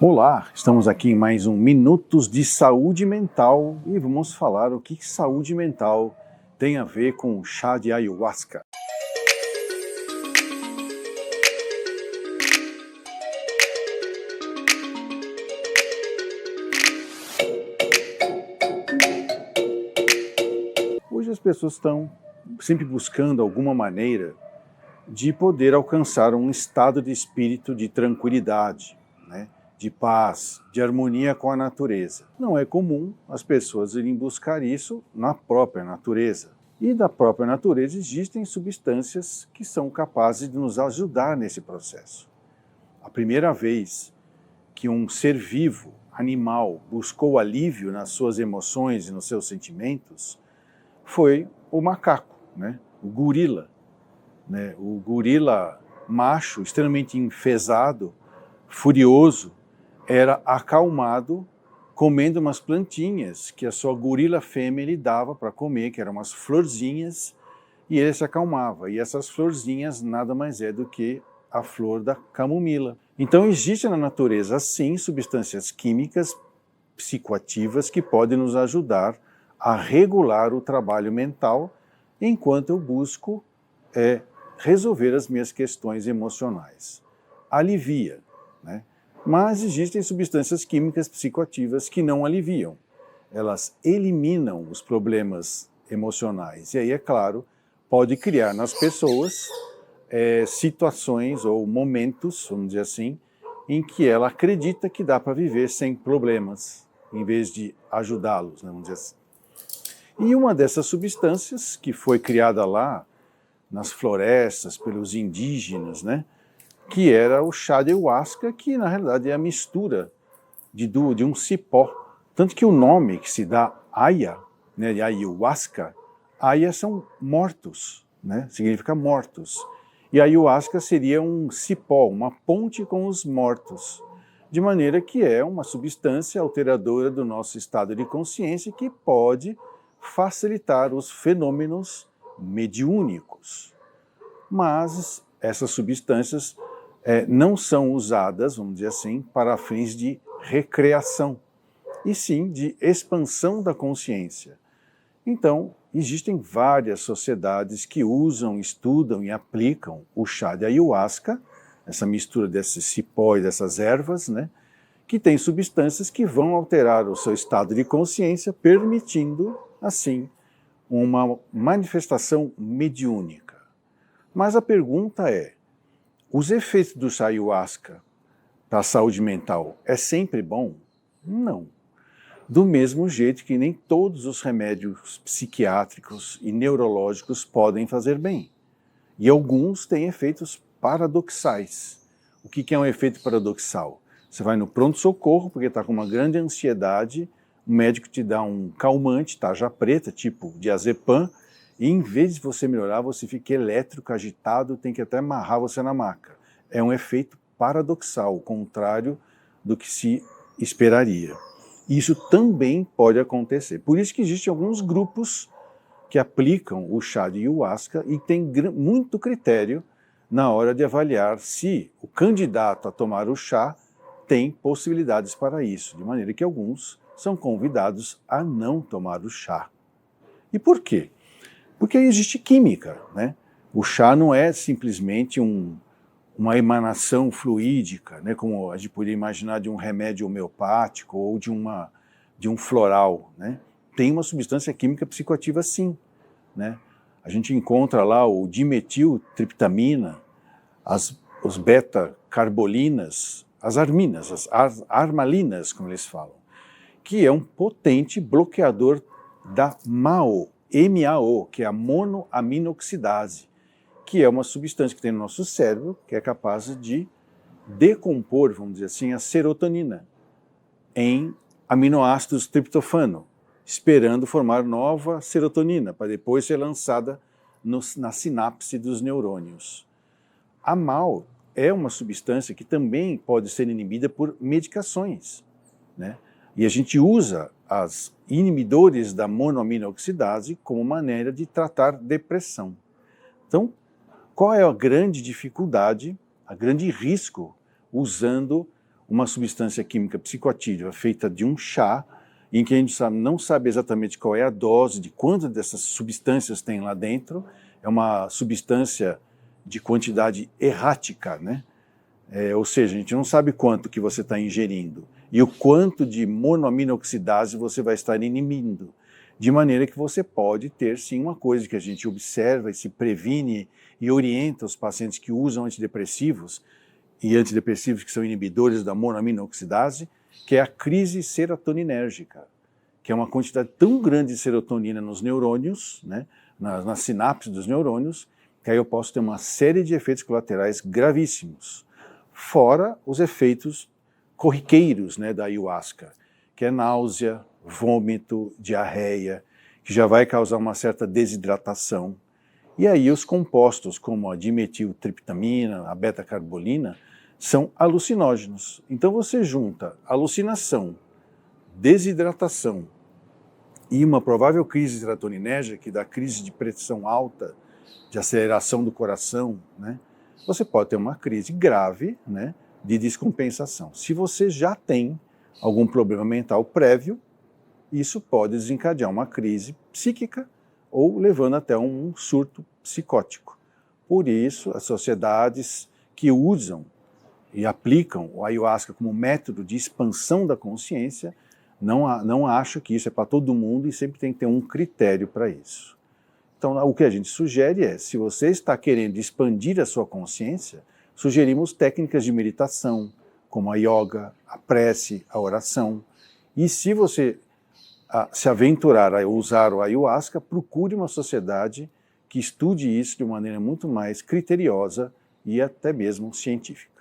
Olá, estamos aqui em mais um Minutos de Saúde Mental e vamos falar o que saúde mental tem a ver com o chá de ayahuasca. Hoje as pessoas estão sempre buscando alguma maneira de poder alcançar um estado de espírito de tranquilidade, né? De paz, de harmonia com a natureza. Não é comum as pessoas irem buscar isso na própria natureza. E da própria natureza existem substâncias que são capazes de nos ajudar nesse processo. A primeira vez que um ser vivo, animal, buscou alívio nas suas emoções e nos seus sentimentos foi o macaco, né? O gorila. O gorila macho, extremamente enfesado, furioso, era acalmado comendo umas plantinhas que a sua gorila fêmea lhe dava para comer, que eram umas florzinhas, e ele se acalmava. E essas florzinhas nada mais é do que a flor da camomila. Então existe na natureza, sim, substâncias químicas psicoativas que podem nos ajudar a regular o trabalho mental enquanto eu busco resolver as minhas questões emocionais. Alivia, né? Mas existem substâncias químicas psicoativas que não aliviam. Elas eliminam os problemas emocionais. E aí, é claro, pode criar nas pessoas situações ou momentos, vamos dizer assim, em que ela acredita que dá para viver sem problemas, em vez de ajudá-los, né, vamos dizer assim. E uma dessas substâncias que foi criada lá nas florestas pelos indígenas, né, que era o chá de ayahuasca, que na realidade é a mistura de um cipó. Tanto que o nome que se dá aya, né, de ayahuasca, aya são mortos, né, significa mortos. E a ayahuasca seria um cipó, uma ponte com os mortos. De maneira que é uma substância alteradora do nosso estado de consciência que pode facilitar os fenômenos mediúnicos. Mas essas substâncias não são usadas, vamos dizer assim, para fins de recreação, e sim de expansão da consciência. Então, existem várias sociedades que usam, estudam e aplicam o chá de ayahuasca, essa mistura desses cipós, dessas ervas, né, que tem substâncias que vão alterar o seu estado de consciência, permitindo, assim, uma manifestação mediúnica. Mas a pergunta é, os efeitos do chá ayahuasca para a saúde mental é sempre bom? Não. Do mesmo jeito que nem todos os remédios psiquiátricos e neurológicos podem fazer bem. E alguns têm efeitos paradoxais. O que é um efeito paradoxal? Você vai no pronto-socorro porque está com uma grande ansiedade, o médico te dá um calmante, tarja preta, tipo diazepam, e em vez de você melhorar, você fica elétrico, agitado, tem que até amarrar você na maca. É um efeito paradoxal, o contrário do que se esperaria. Isso também pode acontecer. Por isso que existem alguns grupos que aplicam o chá de ayahuasca e tem muito critério na hora de avaliar se o candidato a tomar o chá tem possibilidades para isso, de maneira que alguns são convidados a não tomar o chá. E por quê? Porque aí existe química, né? O chá não é simplesmente uma emanação fluídica, né? Como a gente poderia imaginar de um remédio homeopático ou de um floral, né? Tem uma substância química psicoativa sim, né? A gente encontra lá o dimetiltriptamina, os beta-carbolinas, as arminas, as armalinas, como eles falam, que é um potente bloqueador da MAO, MAO, que é a monoaminoxidase, que é uma substância que tem no nosso cérebro que é capaz de decompor, vamos dizer assim, a serotonina em aminoácidos triptofano, esperando formar nova serotonina, para depois ser lançada na sinapse dos neurônios. A MAO é uma substância que também pode ser inibida por medicações, né? E a gente usa as inibidores da monoaminoxidase como maneira de tratar depressão. Então, qual é a grande dificuldade, a grande risco usando uma substância química psicoativa feita de um chá, em que a gente não sabe exatamente qual é a dose, de quantas dessas substâncias tem lá dentro. É uma substância de quantidade errática, né? Ou seja, a gente não sabe quanto que você está ingerindo e o quanto de monoaminoxidase você vai estar inibindo, de maneira que você pode ter sim uma coisa que a gente observa e se previne e orienta os pacientes que usam antidepressivos e antidepressivos que são inibidores da monoaminoxidase, que é a crise serotoninérgica, que é uma quantidade tão grande de serotonina nos neurônios, né, nas sinapses dos neurônios, que aí eu posso ter uma série de efeitos colaterais gravíssimos. Fora os efeitos corriqueiros, né, da ayahuasca, que é náusea, vômito, diarreia, que já vai causar uma certa desidratação. E aí os compostos como a dimetiltriptamina, a beta-carbolina, são alucinógenos. Então você junta alucinação, desidratação e uma provável crise serotoninérgica, que dá crise de pressão alta, de aceleração do coração, né? Você pode ter uma crise grave, né, de descompensação. Se você já tem algum problema mental prévio, isso pode desencadear uma crise psíquica ou levando até um surto psicótico. Por isso, as sociedades que usam e aplicam o ayahuasca como método de expansão da consciência não acham que isso é para todo mundo e sempre tem que ter um critério para isso. Então, o que a gente sugere é, se você está querendo expandir a sua consciência, sugerimos técnicas de meditação, como a yoga, a prece, a oração. E se você se aventurar a usar o ayahuasca, procure uma sociedade que estude isso de maneira muito mais criteriosa e até mesmo científica.